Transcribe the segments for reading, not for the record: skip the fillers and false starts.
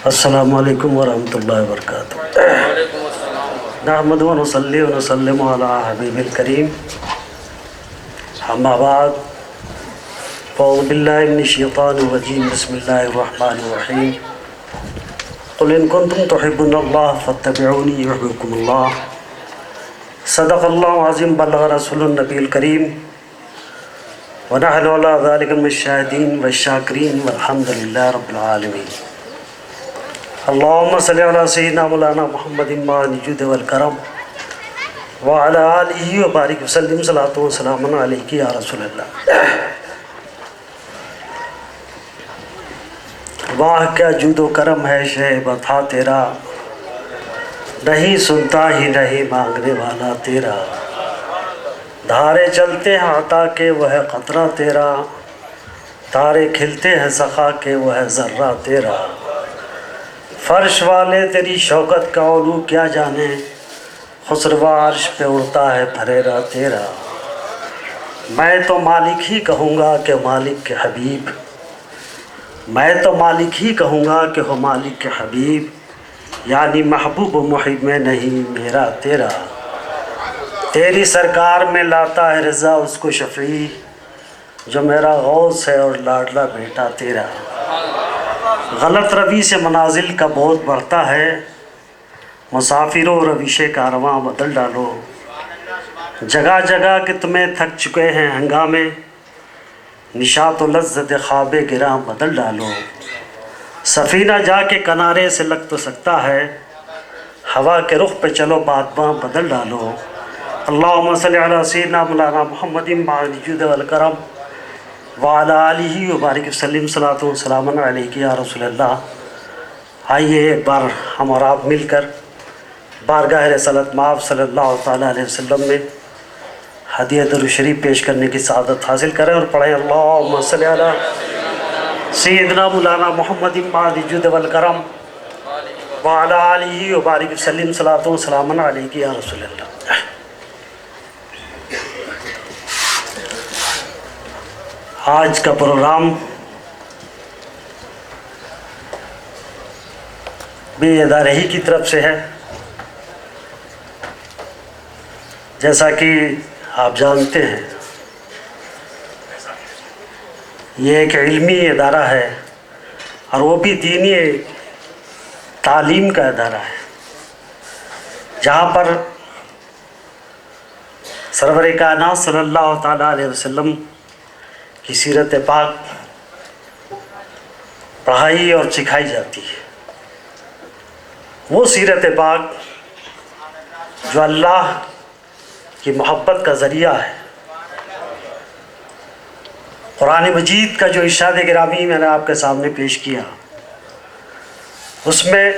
السلام علیکم ورحمۃ اللہ وبرکاتہ۔ نحمد و نصلی و نسلم علی حبیب الکریم، اما بعد، فاعوذ باللہ من الشیطان الرجیم، بسم اللہ الرحمن الرحیم۔ قل ان کنتم تحبون اللہ فاتبعونی یحببکم اللہ۔ صدق اللہ العظیم، بلغ رسول النبی الکریم، ونحن علی ذلک من الشاہدین والشاکرین والحمد للہ رب العالمین۔ اللہم صلی علی سیدنا مولانا محمد ماء الجود والکرم وعلی آلہ وبارک وسلم، صلاۃ و سلام علیک یا رسول اللہ۔ واہ کیا جود و کرم ہے شہ بتا تیرا، نہیں سنتا ہی نہیں مانگنے والا تیرا، دھارے چلتے ہیں عطا کے وہ ہے قطرہ تیرا، تارے کھلتے ہیں سخا کے وہ ہے ذرہ تیرا، فرش والے تیری شوکت کا علو کیا جانے، خسرو عرش پہ اڑتا ہے پھریرا تیرا، میں تو مالک ہی کہوں گا کہ مالک کے حبیب، میں تو مالک ہی کہوں گا کہ ہو مالک کے حبیب، یعنی محبوب و محب میں نہیں میرا تیرا، تیری سرکار میں لاتا ہے رضا اس کو شفیع، جو میرا غوث ہے اور لاڈلا بیٹا تیرا، غلط روی سے منازل کا بہت بڑھتا ہے، مسافروں روش کارواں بدل ڈالو، جگہ جگہ کہ تمہیں تھک چکے ہیں ہنگامے، نشاط و لذت خواب گراں بدل ڈالو، سفینہ جا کے کنارے سے لگ تو سکتا ہے، ہوا کے رخ پہ چلو بادباں بدل ڈالو۔ اللہم صلی علی سیدنا مولانا محمد ماء الجود والکرم وعلی آلہ وبارک وسلم، صلاۃ و سلام علیک یا رسول اللہ۔ آئیے ایک بار ہم اور آپ مل کر بارگاہ رسالت مآب صلی اللہ تعالیٰ علیہ وسلم میں ہدیہ درود شریف پیش کرنے کی سعادت حاصل کریں اور پڑھیں اللہم صلی علی سیدنا مولانا محمد ماء الجود والکرم وعلی آلہ وبارک وسلم، صلاۃ و سلام علیک یا رسول اللہ۔ آج کا پروگرام بھی ادارے ہی کی طرف سے ہے، جیسا کہ آپ جانتے ہیں یہ ایک علمی ادارہ ہے اور وہ بھی دینی تعلیم کا ادارہ ہے، جہاں پر سرور کائنات صلی اللہ تعالیٰ علیہ وسلم کی سیرت پاک پڑھائی اور سکھائی جاتی ہے، وہ سیرت پاک جو اللہ کی محبت کا ذریعہ ہے۔ قرآن مجید کا جو ارشاد گرامی میں نے آپ کے سامنے پیش کیا، اس میں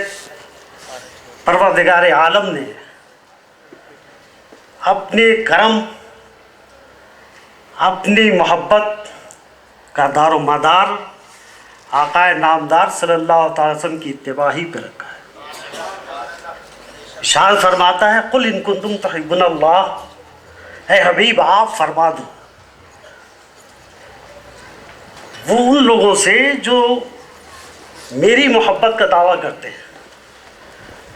پروردگار عالم نے اپنے کرم، اپنی محبت کا دار و مدار آقا نامدار صلی اللہ تعالی وسلم کی اتباع ہی پہ رکھا ہے۔ ارشاد فرماتا ہے قل ان کنتم تحبون اللہ، اے حبیب آپ فرما دو وہ ان لوگوں سے جو میری محبت کا دعویٰ کرتے ہیں،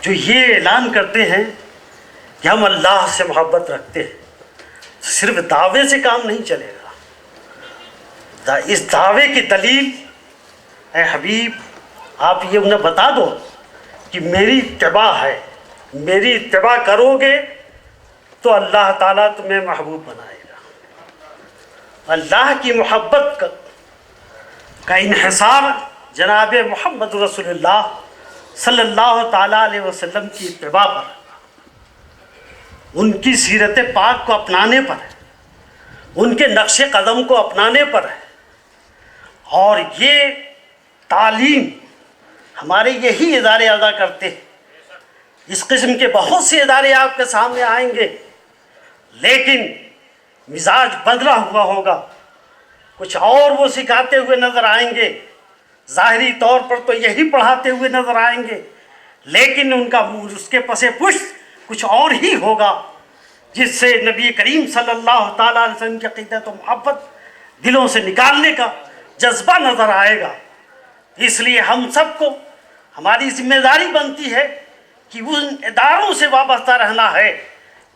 جو یہ اعلان کرتے ہیں کہ ہم اللہ سے محبت رکھتے ہیں، صرف دعوے سے کام نہیں چلے گا، اس دعوے کی دلیل اے حبیب آپ یہ انہیں بتا دو کہ میری اتباع ہے، میری اتباع کرو گے تو اللہ تعالیٰ تمہیں محبوب بنائے گا۔ اللہ کی محبت کا انحصار جناب محمد رسول اللہ صلی اللہ تعالیٰ علیہ وسلم کی اتباع پر، ان کی سیرت پاک کو اپنانے پر ہے، ان کے نقش قدم کو اپنانے پر ہے، اور یہ تعلیم ہمارے یہی ادارے ادا کرتے ہیں۔ اس قسم کے بہت سے ادارے آپ کے سامنے آئیں گے، لیکن مزاج بدلا ہوا ہوگا، کچھ اور وہ سکھاتے ہوئے نظر آئیں گے، ظاہری طور پر تو یہی پڑھاتے ہوئے نظر آئیں گے، لیکن ان کا اس کے پس پشت کچھ اور ہی ہوگا، جس سے نبی کریم صلی اللہ تعالیٰ علیہ وسلم کی عقیدت و محبت دلوں سے نکالنے کا جذبہ نظر آئے گا۔ اس لیے ہم سب کو ہماری ذمہ داری بنتی ہے کہ ان اداروں سے وابستہ رہنا ہے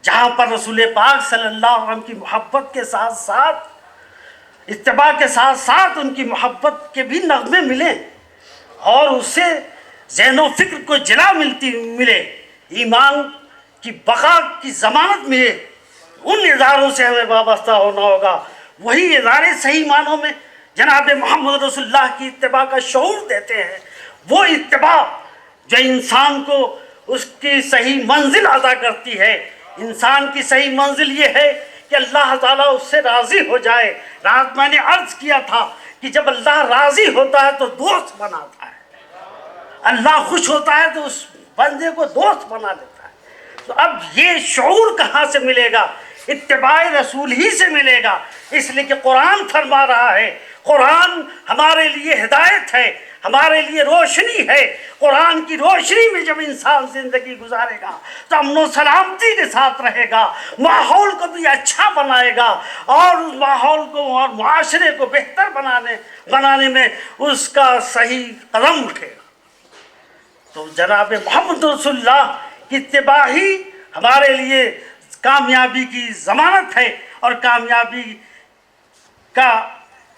جہاں پر رسول پاک صلی اللہ علیہ وسلم کی محبت کے ساتھ ساتھ، اتباع کے ساتھ ساتھ ان کی محبت کے بھی نغمے ملیں، اور اس سے ذہن و فکر کو جلا ملے، ایمان کی بقا کی ضمانت ملے۔ ان اداروں سے ہمیں وابستہ ہونا ہوگا۔ وہی ادارے صحیح معنوں میں جناب محمد رسول اللہ کی اتباع کا شعور دیتے ہیں، وہ اتباع جو انسان کو اس کی صحیح منزل عطا کرتی ہے۔ انسان کی صحیح منزل یہ ہے کہ اللہ تعالیٰ اس سے راضی ہو جائے۔ رات میں نے عرض کیا تھا کہ جب اللہ راضی ہوتا ہے تو دوست بناتا ہے، اللہ خوش ہوتا ہے تو اس بندے کو دوست بنا لیتا ہے۔ تو اب یہ شعور کہاں سے ملے گا؟ اتباع رسول ہی سے ملے گا، اس لیے کہ قرآن فرما رہا ہے، قرآن ہمارے لیے ہدایت ہے، ہمارے لیے روشنی ہے۔ قرآن کی روشنی میں جب انسان زندگی گزارے گا تو امن و سلامتی کے ساتھ رہے گا، ماحول کو بھی اچھا بنائے گا، اور اس ماحول کو اور معاشرے کو بہتر بنانے میں اس کا صحیح قدم اٹھے گا۔ تو جناب محمد رسول اللہ کی اتباع ہی ہمارے لیے کامیابی کی ضمانت ہے، اور کامیابی کا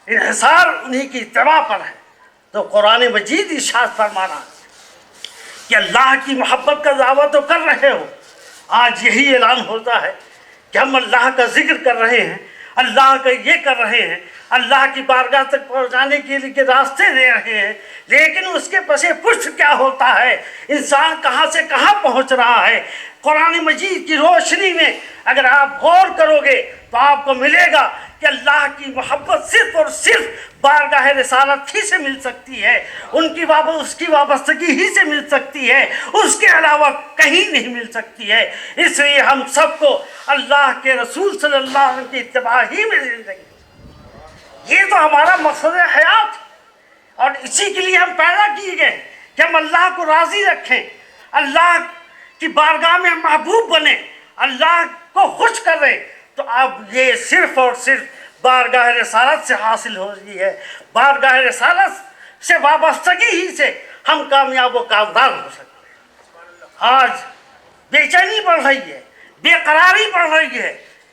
انحصار انہی کی اتباع پر ہے۔ تو قرآن مجید ارشاد فرمانا کہ اللہ کی محبت کا دعویٰ تو کر رہے ہو، آج یہی اعلان ہوتا ہے کہ ہم اللہ کا ذکر کر رہے ہیں، اللہ کا یہ کر رہے ہیں، اللہ کی بارگاہ تک پہنچانے کے لیے راستے دے رہے ہیں، لیکن اس کے پس پشت کیا ہوتا ہے؟ انسان کہاں سے کہاں پہنچ رہا ہے؟ قرآن مجید کی روشنی میں اگر آپ غور کرو گے تو آپ کو ملے گا کہ اللہ کی محبت صرف اور صرف بارگاہ رسالت ہی سے مل سکتی ہے، اس کی وابستگی ہی سے مل سکتی ہے، اس کے علاوہ کہیں نہیں مل سکتی ہے۔ اس لیے ہم سب کو اللہ کے رسول صلی اللہ علیہ وسلم کی اتباع ہی میں زندگی، یہ تو ہمارا مقصد حیات، اور اسی کے لیے ہم پیدا کیے گئے کہ ہم اللہ کو راضی رکھیں، اللہ کی بارگاہ میں محبوب بنے، اللہ کو خوش کریں۔ تو اب یہ صرف اور صرف بارگاہ رسالت سے حاصل ہو رہی ہے، بارگاہ رسالت سے وابستگی ہی سے ہم کامیاب و کامران ہو سکتے ہیں۔ آج بے چینی بڑھ رہی ہے، بے قراری بڑھ رہی ہے،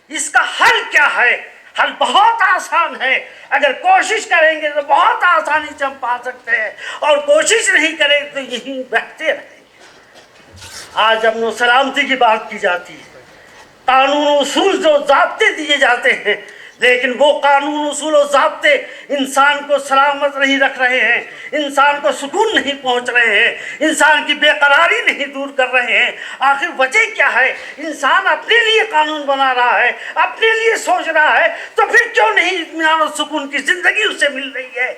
اس کا حل کیا ہے؟ حل بہت آسان ہے، اگر کوشش کریں گے تو بہت آسانی سے ہم پا سکتے ہیں، اور کوشش نہیں کریں تو یہیں بہتے رہیں گے۔ آج امن و سلامتی کی بات کی جاتی ہے، قانون و اصول جو ضابطے دیے جاتے ہیں، لیکن وہ قانون اصول و ضابطے انسان کو سلامت نہیں رکھ رہے ہیں، انسان کو سکون نہیں پہنچ رہے ہیں، انسان کی بے قراری نہیں دور کر رہے ہیں۔ آخر وجہ کیا ہے؟ انسان اپنے لیے قانون بنا رہا ہے، اپنے لیے سوچ رہا ہے، تو پھر کیوں نہیں اطمینان و سکون کی زندگی اسے مل رہی ہے؟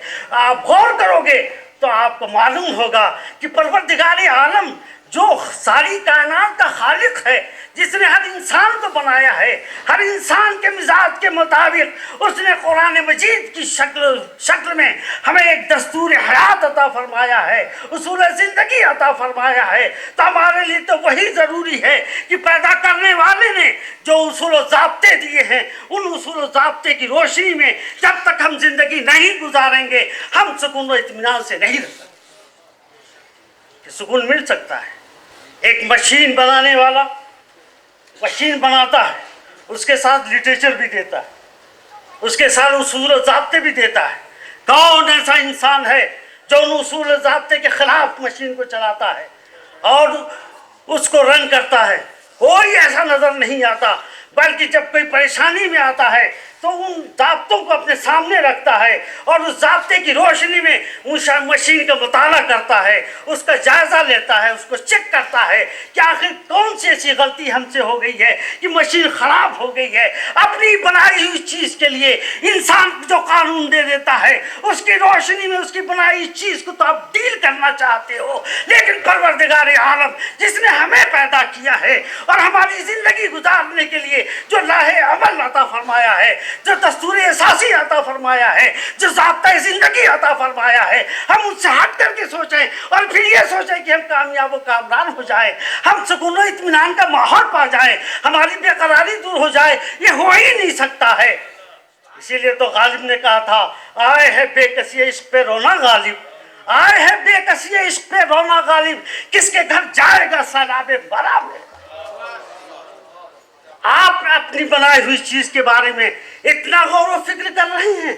آپ غور کرو گے تو آپ کو معلوم ہوگا کہ پروردگار عالم جو ساری کائنات کا خالق ہے، جس نے ہر انسان کو بنایا ہے، ہر انسان کے مزاج کے مطابق اس نے قرآن مجید کی شکل میں ہمیں ایک دستور حیات عطا فرمایا ہے، اصول زندگی عطا فرمایا ہے۔ تو ہمارے لیے تو وہی ضروری ہے کہ پیدا کرنے والے نے جو اصول و ضابطے دیے ہیں، ان اصول و ضابطے کی روشنی میں جب تک ہم زندگی نہیں گزاریں گے، ہم سکون و اطمینان سے نہیں رہ سکتے۔ کہ سکون مل سکتا ہے، ایک مشین بنانے والا مشین بناتا ہے، اس کے ساتھ لٹریچر بھی دیتا ہے، اس کے ساتھ اصول و ضابطے بھی دیتا ہے۔ کون ایسا انسان ہے جو ان اصول و ضابطے کے خلاف مشین کو چلاتا ہے اور اس کو رن کرتا ہے؟ کوئی ایسا نظر نہیں آتا، بلکہ جب کوئی پریشانی میں آتا ہے تو ان ضابطوں کو اپنے سامنے رکھتا ہے، اور اس ضابطے کی روشنی میں مشین کا مطالعہ کرتا ہے، اس کا جائزہ لیتا ہے، اس کو چیک کرتا ہے کہ آخر کون سی ایسی غلطی ہم سے ہو گئی ہے کہ مشین خراب ہو گئی ہے۔ اپنی بنائی ہوئی چیز کے لیے انسان جو قانون دے دیتا ہے، اس کی روشنی میں اس کی بنائی ہوئی چیز کو تو آپ ڈیل کرنا چاہتے ہو، لیکن پروردگار عالم جس نے ہمیں پیدا کیا ہے اور ہماری زندگی گزارنے کے لیے جو راہ عمل عطا فرمایا ہے، جو دستور اساسی عطا فرمایا ہے، جو ضابطۂ زندگی عطا فرمایا ہے، ہم ان سے ہٹ کر کے سوچیں اور پھر یہ سوچیں کہ ہم کامیاب و کامران ہو جائیں، ہم سکون و اطمینان کا ماحول پا جائیں، ہماری بے قراری دور ہو جائے، یہ ہو ہی نہیں سکتا ہے۔ اسی لیے تو غالب نے کہا تھا، آئے ہے بے کسی عشق پہ رونا غالب، آئے ہے بے کسی عشق پہ رونا غالب، کس کے گھر جائے گا سیلاب برا میں۔ آپ اپنی بنائی ہوئی چیز کے بارے میں اتنا غور و فکر کر رہے ہیں؟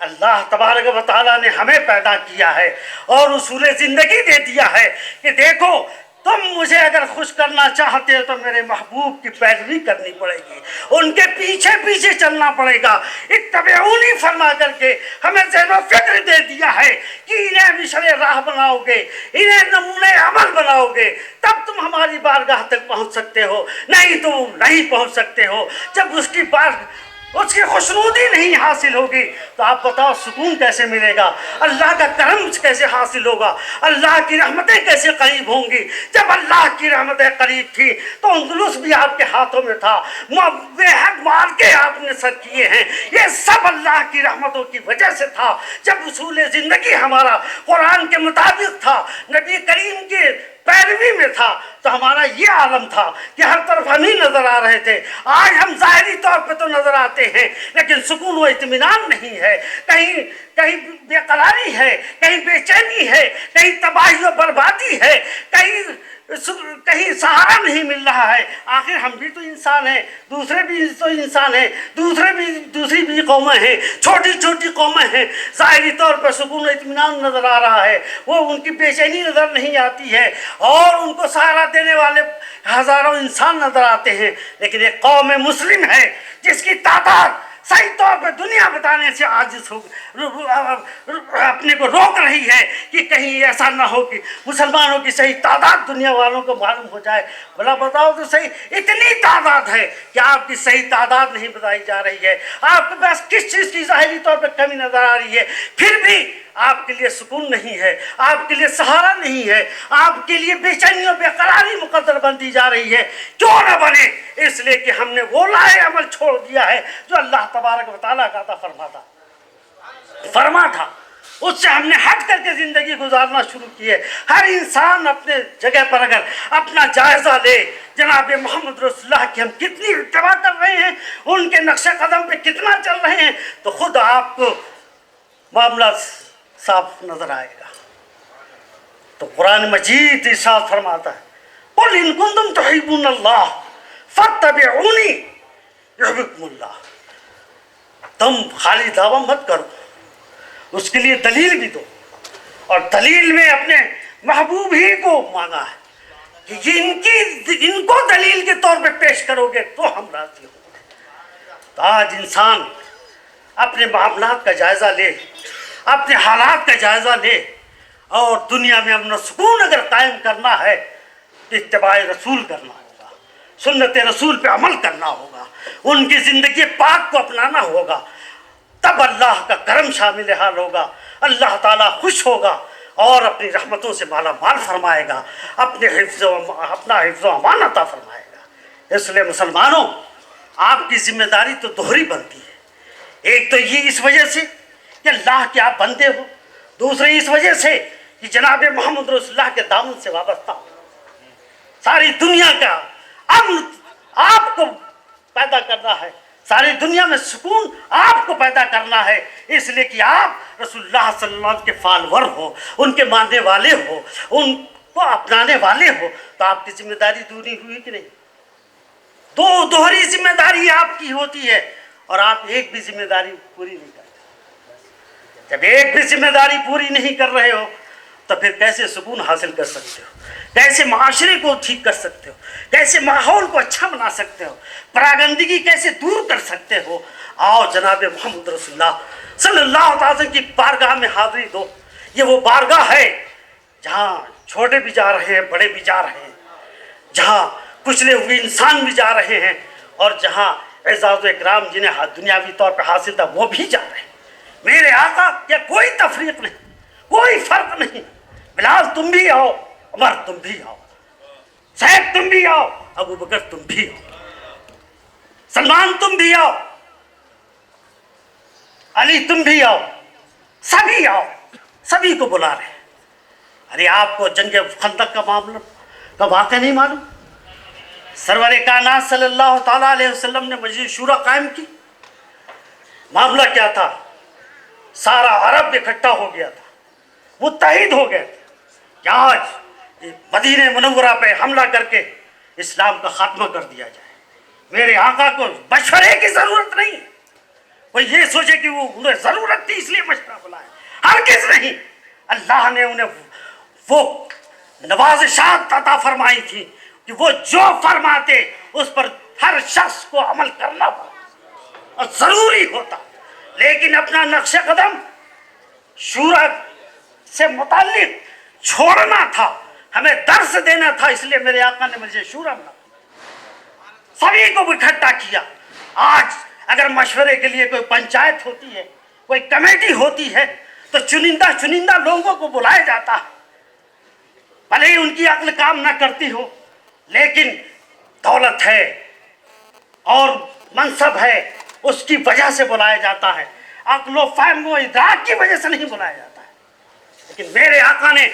اللہ تبارک و تعالیٰ نے ہمیں پیدا کیا ہے اور اصول زندگی دے دیا ہے کہ دیکھو تم مجھے اگر خوش کرنا چاہتے ہو تو میرے محبوب کی پیروی کرنی پڑے گی، ان کے پیچھے پیچھے چلنا پڑے گا۔ اتبعونی فرما کر کے ہمیں ذہن و فکر دے دیا ہے کہ انہیں مشل راہ بناؤ گے، انہیں نمونے عمل بناؤ گے، تب تم ہماری بارگاہ تک پہنچ سکتے ہو، نہیں تو نہیں پہنچ سکتے ہو۔ جب اس کی خوشنودی نہیں حاصل ہوگی تو آپ بتاؤ سکون کیسے ملے گا؟ اللہ کا کرم کیسے حاصل ہوگا؟ اللہ کی رحمتیں کیسے قریب ہوں گی؟ جب اللہ کی رحمتیں قریب تھی تو اندلس بھی آپ کے ہاتھوں میں تھا، بے حد مار کے آپ نے سر کیے ہیں، یہ سب اللہ کی رحمتوں کی وجہ سے تھا۔ جب اصول زندگی ہمارا قرآن کے مطابق تھا، نبی کریم کے پیروی میں تھا، تو ہمارا یہ عالم تھا کہ ہر طرف ہم ہی نظر آ رہے تھے۔ آج ہم ظاہری طور پہ تو نظر آتے ہیں لیکن سکون و اطمینان نہیں ہے، کہیں بے قراری ہے، کہیں بے چینی ہے، کہیں تباہی و بربادی ہے، کہیں سہارا نہیں مل رہا ہے۔ آخر ہم بھی تو انسان ہیں، دوسرے بھی تو انسان ہیں، دوسری بھی قومیں ہیں، چھوٹی چھوٹی قومیں ہیں، ظاہری طور پر سکون و اطمینان نظر آ رہا ہے، وہ ان کی بے چینی نظر نہیں آتی ہے اور ان کو سہارا دینے والے ہزاروں انسان نظر آتے ہیں، لیکن ایک قوم مسلم ہے جس کی تعداد صحیح طور پہ دنیا بتانے سے عاجز ہو، اپنے کو روک رہی ہے کہ کہیں ایسا نہ ہو کہ مسلمانوں کی صحیح تعداد دنیا والوں کو معلوم ہو جائے۔ بھلا بتاؤ تو صحیح، اتنی تعداد ہے کہ آپ کی صحیح تعداد نہیں بتائی جا رہی ہے، آپ کے پاس کس چیز کی ظاہری طور پہ کمی نظر آ رہی ہے، پھر بھی آپ کے لیے سکون نہیں ہے، آپ کے لیے سہارا نہیں ہے، آپ کے لیے بے چینی و بے قراری مقدر بنتی جا رہی ہے۔ کیوں نہ بنے؟ اس لیے کہ ہم نے وہ لائے عمل چھوڑ دیا ہے جو اللہ تبارک و تعالیٰ کا عطا فرما تھا، اس سے ہم نے ہٹ کر کے زندگی گزارنا شروع کی ہے۔ ہر انسان اپنے جگہ پر اگر اپنا جائزہ لے جناب محمد رسول اللہ کی ہم کتنی اتباع کر رہے ہیں، ان کے نقش قدم پہ کتنا چل رہے ہیں، تو خود آپ کو معاملہ صاف نظر آئے گا۔ تو قرآن مجید ارشاد فرماتا ہے قُلْ إِن كُنتُمْ تُحِبُّونَ اللَّهَ فَاتَّبِعُونِي يُحْبِبْكُمُ اللَّهُ۔ تم خالی دعویٰ مت کرو، اس کے لیے دلیل بھی دو، اور دلیل میں اپنے محبوب ہی کو مانگا ہے کہ ان کو دلیل کے طور پہ پیش کرو گے تو ہم راضی ہوں گے۔ تو آج انسان اپنے معاملات کا جائزہ لے، اپنے حالات کا جائزہ لے، اور دنیا میں امن و سکون اگر قائم کرنا ہے تو اتباع رسول کرنا ہوگا، سنت رسول پہ عمل کرنا ہوگا، ان کی زندگی پاک کو اپنانا ہوگا، تب اللہ کا کرم شامل حال ہوگا، اللہ تعالیٰ خوش ہوگا اور اپنی رحمتوں سے مالا مال فرمائے گا، اپنا حفظ و امان عطا فرمائے گا۔ اس لیے مسلمانوں، آپ کی ذمہ داری تو دوہری بنتی ہے، ایک تو یہ اس وجہ سے کہ اللہ کے آپ بندے ہو، دوسرے اس وجہ سے کہ جناب محمد رسول اللہ کے دامن سے وابستہ ہو۔ ساری دنیا کا امن آپ کو پیدا کرنا ہے، ساری دنیا میں سکون آپ کو پیدا کرنا ہے، اس لیے کہ آپ رسول اللہ صلی اللہ علیہ وسلم کے فالور ہو، ان کے ماننے والے ہو، ان کو اپنانے والے ہو، تو آپ کی ذمہ داری دوہری ہوئی کہ نہیں؟ دوہری ذمہ داری آپ کی ہوتی ہے اور آپ ایک بھی ذمہ داری پوری نہیں کرتے۔ جب ایک بھی ذمہ داری پوری نہیں کر رہے ہو تو پھر کیسے سکون حاصل کر سکتے ہو؟ کیسے معاشرے کو ٹھیک کر سکتے ہو؟ کیسے ماحول کو اچھا بنا سکتے ہو؟ پراگندگی کیسے دور کر سکتے ہو؟ آؤ جناب محمد رسول اللہ صلی اللہ علیہ وسلم کی بارگاہ میں حاضری دو۔ یہ وہ بارگاہ ہے جہاں چھوٹے بھی جا رہے ہیں، بڑے بھی جا رہے ہیں، جہاں کچلے ہوئے انسان بھی جا رہے ہیں، اور جہاں اعزاز و اکرام جنہیں دنیاوی طور پہ حاصل تھا وہ بھی جا رہے ہیں۔ میرے آقا کیا کوئی تفریق نہیں، کوئی فرق نہیں، بلال تم بھی آؤ، عمر تم بھی آؤ، سعید تم بھی آؤ، ابو بکر تم بھی آؤ، سلمان تم بھی آؤ، علی تم بھی آؤ، سبھی آؤ، سبھی کو بلا رہے ہیں۔ ارے آپ کو جنگ خندق کا معاملہ کا واقعہ نہیں معلوم؟ سرور کائنات صلی اللہ تعالیٰ علیہ وسلم نے مجلس شورا قائم کی۔ معاملہ کیا تھا؟ سارا عرب اکٹھا ہو گیا تھا، متحد ہو گئے کہ آج مدینہ منورہ پہ حملہ کر کے اسلام کا خاتمہ کر دیا جائے۔ میرے آقا کو مشورے کی ضرورت نہیں، کوئی یہ سوچے کہ وہ انہیں ضرورت تھی اس لیے مشورہ بلائے، ہرگز نہیں۔ اللہ نے انہیں وہ نوازشات عطا فرمائی تھی کہ وہ جو فرماتے اس پر ہر شخص کو عمل کرنا پڑا اور ضروری ہوتا، لیکن اپنا نقش قدم شورا سے متعلق چھوڑنا تھا، ہمیں درس دینا تھا، اس لیے میرے آقا نے مجھے شورا بنا سبھی کو اکٹھا کیا۔ آج اگر مشورے کے لیے کوئی پنچایت ہوتی ہے، کوئی کمیٹی ہوتی ہے تو چنندہ لوگوں کو بلایا جاتا ہے، بھلے ہی ان کی عقل کام نہ کرتی ہو، لیکن دولت ہے اور منصب ہے اس کی وجہ سے بلایا جاتا ہے، عقل و فہم و ادراک کی وجہ سے نہیں بلایا جاتا ہے۔ لیکن میرے آقا نے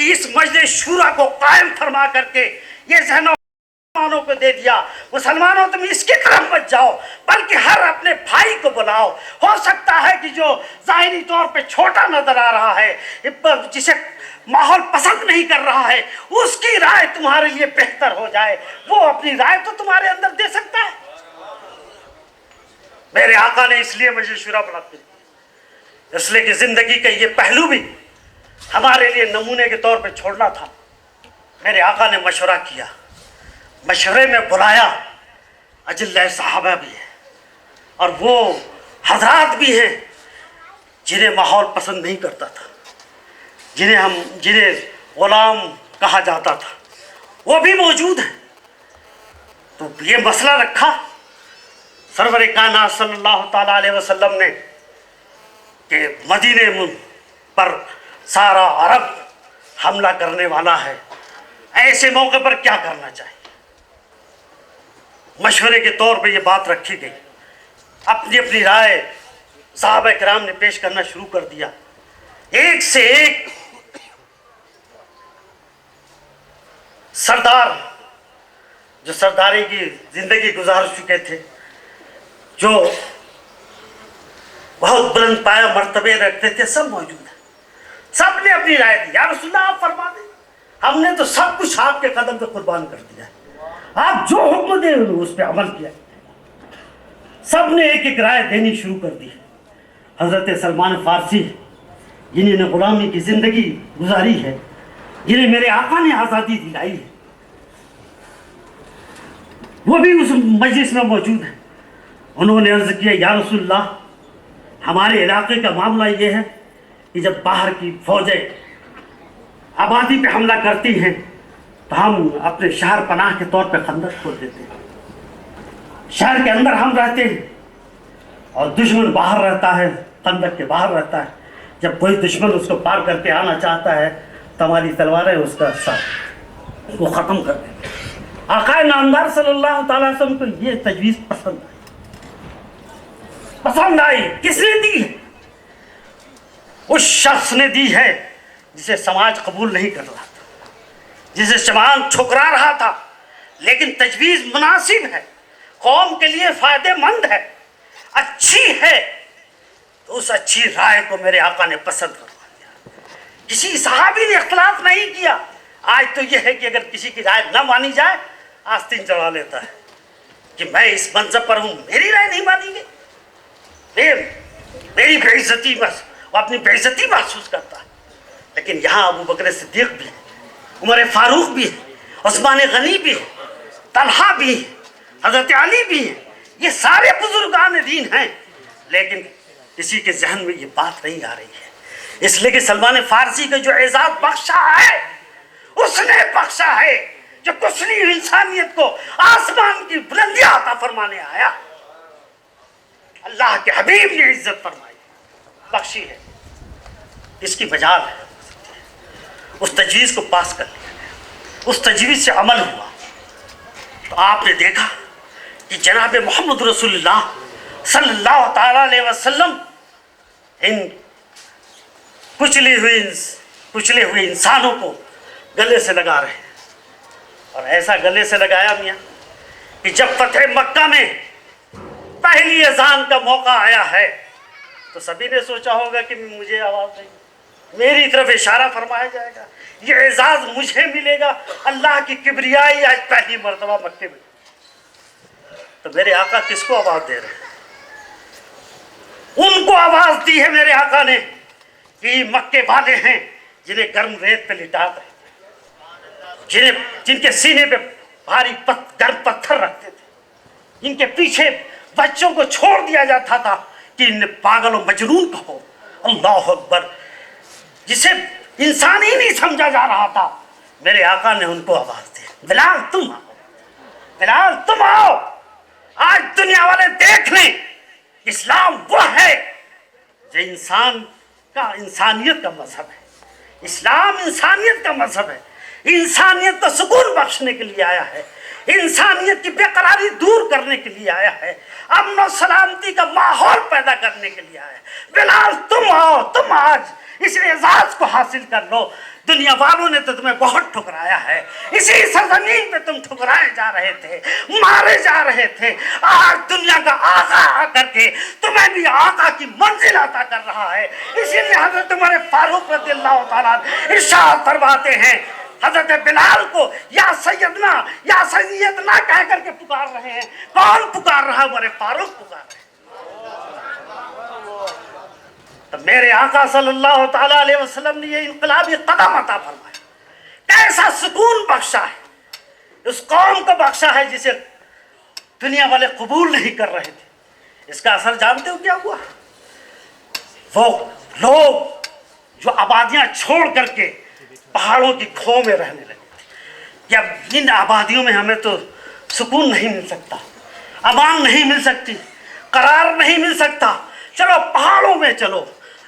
اس مجلس شورا کو قائم فرما کر کے یہ ذہن مسلمانوں کو دے دیا، مسلمانوں تم اس کی طرف مت جاؤ بلکہ ہر اپنے بھائی کو بلاؤ۔ ہو سکتا ہے کہ جو ظاہری طور پہ چھوٹا نظر آ رہا ہے، جسے ماحول پسند نہیں کر رہا ہے، اس کی رائے تمہارے لیے بہتر ہو جائے، وہ اپنی رائے تو تمہارے اندر دے سکتا ہے۔ میرے آقا نے اس لیے مجھے شورا بلاتے ہیں، اس لیے کہ زندگی کا یہ پہلو بھی ہمارے لیے نمونے کے طور پہ چھوڑنا تھا۔ میرے آقا نے مشورہ کیا، مشورے میں بلایا اجلہ صحابہ بھی ہیں اور وہ حضرات بھی ہیں جنہیں ماحول پسند نہیں کرتا تھا، جنہیں غلام کہا جاتا تھا، وہ بھی موجود ہیں۔ تو یہ مسئلہ رکھا سرور کائنات صلی اللہ تعالیٰ علیہ وسلم نے کہ مدینے پر سارا عرب حملہ کرنے والا ہے، ایسے موقع پر کیا کرنا چاہیے۔ مشورے کے طور پہ یہ بات رکھی گئی، اپنی اپنی رائے صحابہ کرام نے پیش کرنا شروع کر دیا، ایک سے ایک سردار جو سرداری کی زندگی گزار چکے تھے، جو بہت بلند پایا مرتبے رکھتے تھے، سب موجود ہیں، سب نے اپنی رائے دی۔ یا رسول اللہ آپ فرما دیں، ہم نے تو سب کچھ آپ کے قدم پہ قربان کر دیا ہے، آپ جو حکم دیں اس پہ عمل کیا۔ سب نے ایک ایک رائے دینی شروع کر دی۔ حضرت سلمان فارسی جنہوں نے غلامی کی زندگی گزاری ہے، جنہیں میرے آقا نے آزادی دلائی ہے، وہ بھی اس مجلس میں موجود ہیں۔ انہوں نے عرض کیا، یا رسول اللہ ہمارے علاقے کا معاملہ یہ ہے کہ جب باہر کی فوجیں آبادی پہ حملہ کرتی ہیں تو ہم اپنے شہر پناہ کے طور پہ خندق کھود دیتے ہیں، شہر کے اندر ہم رہتے ہیں اور دشمن باہر رہتا ہے، خندق کے باہر رہتا ہے۔ جب کوئی دشمن اس کو پار کر کے آنا چاہتا ہے تو ہماری تلواریں اس کا ساتھ اس کو ختم کر دیتے ہیں۔ آقا نامدار صلی اللہ تعالیٰ علیہ وسلم کو یہ تجویز پسند آئی۔ کس نے دی ہے؟ اس شخص نے دی ہے جسے سماج قبول نہیں کر رہا تھا، جسے سماج ٹھکرا رہا تھا، لیکن تجویز مناسب ہے، قوم کے لیے فائدہ مند ہے، اچھی ہے، تو اس اچھی رائے کو میرے آقا نے پسند کروا دیا۔ کسی صحابی نے اختلاف نہیں کیا۔ آج تو یہ ہے کہ اگر کسی کی رائے نہ مانی جائے آستین چڑھا لیتا ہے کہ میں اس منصب پر ہوں، میری رائے نہیں مانی گئی، میری بے عزتی، بس وہ اپنی بے عزتی محسوس کرتا ہے۔ لیکن یہاں ابو بکر صدیق بھی ہے، عمر فاروق بھی ہے، عثمان غنی بھی ہے، طلحہ بھی ہے، حضرت علی بھی ہے، یہ سارے بزرگان دین ہیں، لیکن کسی کے ذہن میں یہ بات نہیں آ رہی ہے، اس لیے کہ سلمان فارسی کا جو اعزاز بخشا ہے اس نے بخشا ہے جو کچلی انسانیت کو آسمان کی بلندیاں عطا فرمانے آیا۔ اللہ کے حبیب نے عزت فرمائی، بخشی ہے، اس کی مجال ہے۔ اس تجویز کو پاس کر لیا گیا، اس تجویز سے عمل ہوا تو آپ نے دیکھا کہ جناب محمد رسول اللہ صلی اللہ تعالیٰ علیہ وسلم ان کچلے ہوئے انسانوں کو گلے سے لگا رہے ہیں، اور ایسا گلے سے لگایا میاں کہ جب فتح مکہ میں پہلی اذان کا موقع آیا ہے تو سبھی نے سوچا ہوگا کہ مجھے آواز نہیں، میری طرف اشارہ فرمایا جائے گا، یہ اعزاز مجھے ملے گا۔ اللہ کی کبریائی آج پہلی مرتبہ مکے میں، تو میرے آقا کس کو آواز دے رہے ہیں؟ ان کو آواز دی ہے میرے آقا نے کہ یہ مکے والے ہیں جنہیں گرم ریت پہ لٹا کر، جن کے سینے پہ بھاری گرم پتھر رکھتے تھے، جن کے پیچھے بچوں کو چھوڑ دیا جاتا تھا کہ انہیں پاگل و مجنون کہو۔ اللہ اکبر، جسے انسان ہی نہیں سمجھا جا رہا تھا، میرے آقا نے ان کو آواز دی، بلال تم آؤ، بلال تم آؤ۔ آج دنیا والے دیکھ لیں، اسلام وہ ہے جو انسانیت کا مذہب ہے۔ اسلام انسانیت کا مذہب ہے، انسانیت کو سکون بخشنے کے لیے آیا ہے، انسانیت کی بے قراری دور کرنے کے لیے آیا ہے، امن و سلامتی کا ماحول پیدا کرنے کے لیے آیا ہے۔ بلال تم آؤ، تم آج اس اعزاز کو حاصل کر لو۔ دنیا والوں نے تو تمہیں بہت ٹھکرایا ہے، اسی سرزمین پہ تم ٹھکرائے جا رہے تھے، مارے جا رہے تھے۔ آج دنیا کا آقا آ کر کے تمہیں بھی آقا کی منزل عطا کر رہا ہے۔ اسی لیے حضرت عمر فاروق رضی اللہ تعالیٰ ارشاد فرماتے ہیں، حضرت بلال کو یا سیدنا یا سیدنا کہہ کر کے پکار رہے ہیں۔ کون پکار رہا ہے؟ عمر فاروق پکار رہے ہیں۔ تو میرے آقا صلی اللہ تعالیٰ علیہ وسلم نے یہ انقلابی قدم عطا فرمایا، کیسا سکون بخشا ہے، اس قوم کو بخشا ہے جسے دنیا والے قبول نہیں کر رہے تھے۔ اس کا اثر جانتے ہو کیا ہوا؟ وہ لوگ جو آبادیاں چھوڑ کر کے پہاڑوں کی کھو میں رہنے لگے تھے کہ اب ان آبادیوں میں ہمیں تو سکون نہیں مل سکتا، امان نہیں مل سکتی، قرار نہیں مل سکتا، چلو پہاڑوں میں چلو،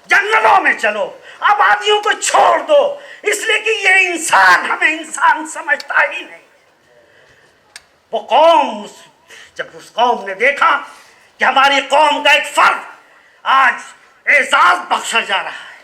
جنگلوں میں چلو، آبادیوں کو چھوڑ دو، اس لیے کہ یہ انسان ہمیں انسان سمجھتا ہی نہیں۔ وہ قوم، جب اس قوم نے دیکھا کہ ہماری قوم کا ایک فرد آج اعزاز بخشا جا رہا ہے،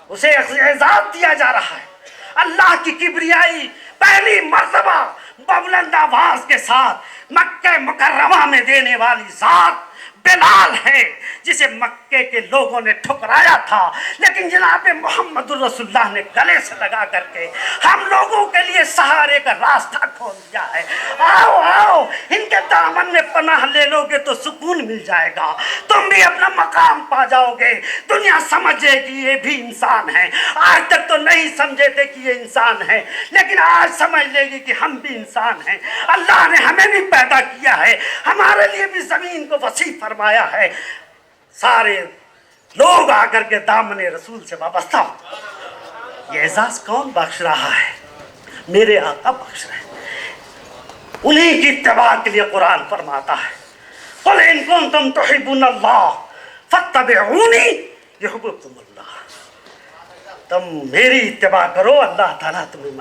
اسے اعزاز دیا جا رہا ہے، اللہ کی کبریائی پہلی مرتبہ بلند آواز کے ساتھ مکہ مکرمہ میں دینے والی ذات بلال ہے، جسے مکے کے لوگوں نے ٹھکرایا تھا، لیکن جناب محمد الرسول اللہ نے گلے سے لگا کر کے ہم لوگوں کے لیے سہارے کا راستہ کھول دیا ہے۔ آؤ آؤ، ان کے دامن میں پناہ لے لو گے تو سکون مل جائے گا، تم بھی اپنا مقام پا جاؤ گے۔ دنیا سمجھے کہ یہ بھی انسان ہے، آج تک تو نہیں سمجھے تھے کہ یہ انسان ہے، لیکن آج سمجھ لے گی کہ ہم بھی انسان ہیں، اللہ نے ہمیں بھی پیدا کیا ہے، ہمارے لیے بھی زمین کو وسیع فرمایا ہے۔ سارے لوگ آ کر کے دامن رسول سے وابستہ ہو۔ یہ اعزاز کون بخش رہا ہے؟ میرے آقا بخش رہے ہیں۔ انہیں کی اتباع کے لیے قرآن فرماتا ہے، قُلْ إِن كُنتُمْ تُحِبُّونَ اللَّهَ فَاتَّبِعُونِي يُحْبِبْكُمُ اللَّهُ۔ تم میری اتباع کرو، اللہ تعالیٰ تمہیں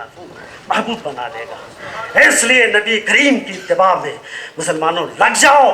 محبوب بنا دے گا۔ اس لیے نبی کریم کی اتباع میں مسلمانوں لگ جاؤ،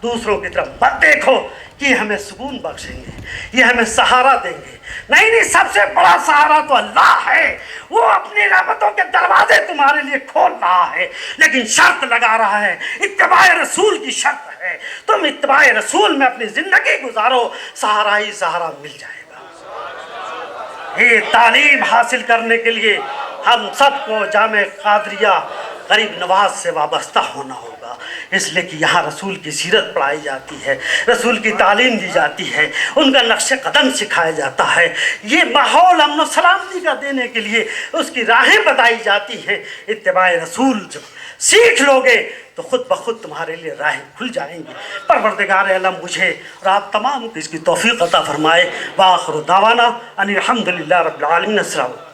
دوسروں کی طرف مت دیکھو کہ یہ ہمیں سکون بخشیں گے، یہ ہمیں سہارا دیں گے۔ نہیں، سب سے بڑا سہارا تو اللہ ہے، وہ اپنی رحمتوں کے دروازے تمہارے لیے کھول رہا ہے، لیکن شرط لگا رہا ہے، اتباع رسول کی شرط ہے۔ تم اتباع رسول میں اپنی زندگی گزارو، سہارا ہی سہارا مل جائے گا۔ یہ تعلیم حاصل کرنے کے لیے ہم سب کو جامع قادریہ غریب نواز سے وابستہ ہونا ہوگا، اس لیے کہ یہاں رسول کی سیرت پڑھائی جاتی ہے، رسول کی تعلیم دی جاتی ہے، ان کا نقش قدم سکھایا جاتا ہے، یہ ماحول امن و سلامتی کا دینے کے لیے اس کی راہیں بتائی جاتی ہیں۔ اتباع رسول جب سیکھ لو گے تو خود بخود تمہارے لیے راہیں کھل جائیں گی۔ پروردگار عالم مجھے اور آپ تمام کو اس کی توفیق عطا فرمائے۔ وآخر دعوانا ان الحمد للہ رب العالمین۔ السلام علیکم۔